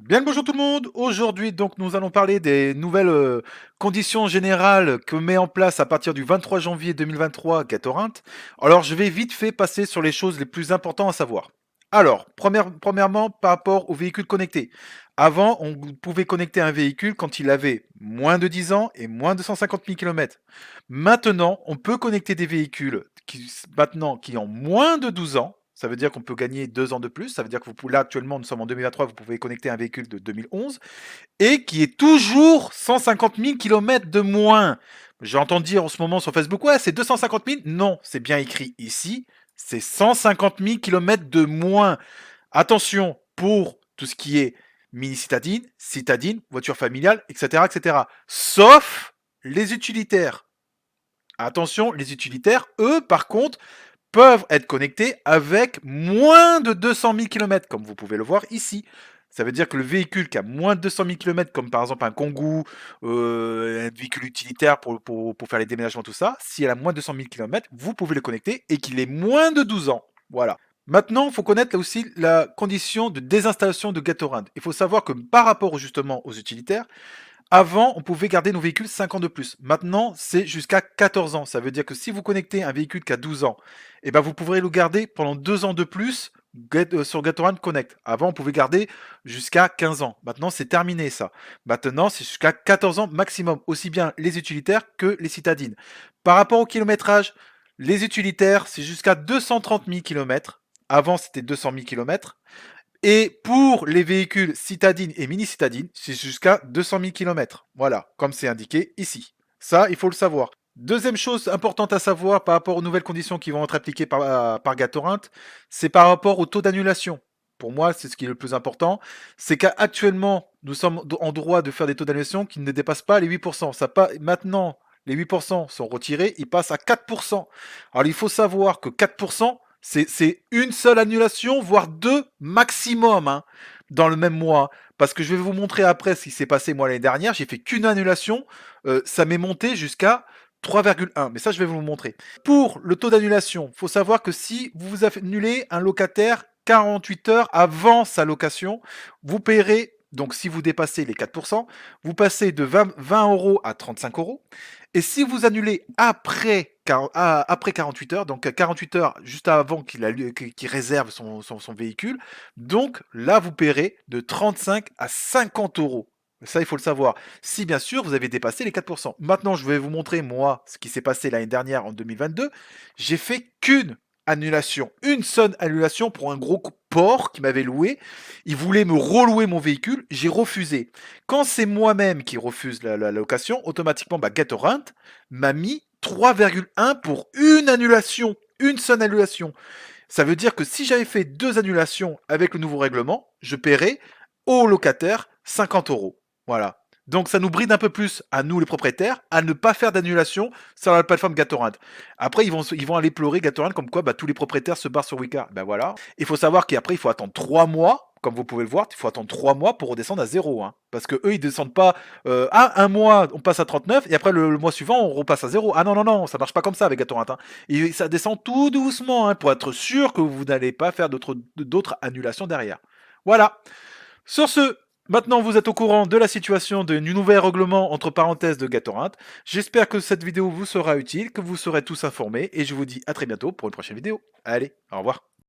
Bien le bonjour tout le monde. Aujourd'hui, donc, nous allons parler des nouvelles conditions générales que met en place à partir du 23 janvier 2023 Gatorint. Alors, je vais vite fait passer sur les choses les plus importantes à savoir. Alors, premièrement, par rapport aux véhicules connectés. Avant, on pouvait connecter un véhicule quand il avait moins de 10 ans et moins de 150 000 km. Maintenant, on peut connecter des véhicules qui ont moins de 12 ans. Ça veut dire qu'on peut gagner 2 ans de plus. Ça veut dire que là, actuellement, nous sommes en 2023, vous pouvez connecter un véhicule de 2011 et qui est toujours 150 000 km de moins. J'ai entendu dire en ce moment sur Facebook, ouais, c'est 250 000. Non, c'est bien écrit ici, c'est 150 000 km de moins. Attention pour tout ce qui est mini-citadine, citadine, voiture familiale, etc., etc. Sauf les utilitaires. Attention, les utilitaires, eux, par contre, peuvent être connectés avec moins de 200 000 km, comme vous pouvez le voir ici. Ça veut dire que le véhicule qui a moins de 200 000 km, comme par exemple un Kangoo, un véhicule utilitaire pour faire les déménagements, tout ça, si elle a moins de 200 000 km, vous pouvez le connecter et qu'il ait moins de 12 ans. Voilà. Maintenant, il faut connaître là aussi la condition de désinstallation de Gatorand. Il faut savoir que par rapport justement aux utilitaires, avant, on pouvait garder nos véhicules 5 ans de plus. Maintenant, c'est jusqu'à 14 ans. Ça veut dire que si vous connectez un véhicule qui a 12 ans, eh ben vous pourrez le garder pendant 2 ans de plus sur Gatorade Connect. Avant, on pouvait garder jusqu'à 15 ans. Maintenant, c'est terminé ça. Maintenant, c'est jusqu'à 14 ans maximum, aussi bien les utilitaires que les citadines. Par rapport au kilométrage, les utilitaires, c'est jusqu'à 230 000 km. Avant, c'était 200 000 km. Et pour les véhicules citadines et mini-citadines, c'est jusqu'à 200 000 km. Voilà, comme c'est indiqué ici. Ça, il faut le savoir. Deuxième chose importante à savoir par rapport aux nouvelles conditions qui vont être appliquées par Gatorint, c'est par rapport au taux d'annulation. Pour moi, c'est ce qui est le plus important. C'est qu'actuellement, nous sommes en droit de faire des taux d'annulation qui ne dépassent pas les 8%. Maintenant, les 8% sont retirés, ils passent à 4%. Alors, il faut savoir que 4%, c'est une seule annulation, voire deux maximum, hein, dans le même mois. Parce que je vais vous montrer après ce qui s'est passé moi l'année dernière. J'ai fait qu'une annulation. Ça m'est monté jusqu'à 3,1. Mais ça, je vais vous le montrer. Pour le taux d'annulation, il faut savoir que si vous annulez un locataire 48 heures avant sa location, vous payerez, donc si vous dépassez les 4%, vous passez de 20 euros à 35 euros. Et si vous annulez après 48 heures, donc 48 heures juste avant qu'il réserve son véhicule, donc là, vous paierez de 35 à 50 euros. Ça, il faut le savoir. Si bien sûr, vous avez dépassé les 4%. Maintenant, je vais vous montrer, moi, ce qui s'est passé l'année dernière en 2022. J'ai fait qu'une annulation, une seule annulation pour un gros porc qui m'avait loué. Il voulait me relouer mon véhicule, j'ai refusé. Quand c'est moi-même qui refuse la location, automatiquement, Gatorant m'a mis 3,1 pour une annulation, une seule annulation. Ça veut dire que si j'avais fait deux annulations avec le nouveau règlement, je paierais au locataire 50 euros. Voilà. Donc ça nous bride un peu plus à nous les propriétaires à ne pas faire d'annulation sur la plateforme Gatorant. Après ils vont aller pleurer Gatorant comme quoi tous les propriétaires se barrent sur Wika. Ben voilà. Il faut savoir qu'après il faut attendre 3 mois. Comme vous pouvez le voir, il faut attendre 3 mois pour redescendre à zéro. Hein. Parce que eux, ils descendent pas. Un mois, on passe à 39, et après le mois suivant, on repasse à zéro. Ah non, non, non, ça marche pas comme ça avec Gatorant. Hein. Et ça descend tout doucement hein, pour être sûr que vous n'allez pas faire d'autres annulations derrière. Voilà. Sur ce, maintenant vous êtes au courant de la situation du nouvel règlement entre parenthèses de Gatorant. J'espère que cette vidéo vous sera utile, que vous serez tous informés, et je vous dis à très bientôt pour une prochaine vidéo. Allez, au revoir.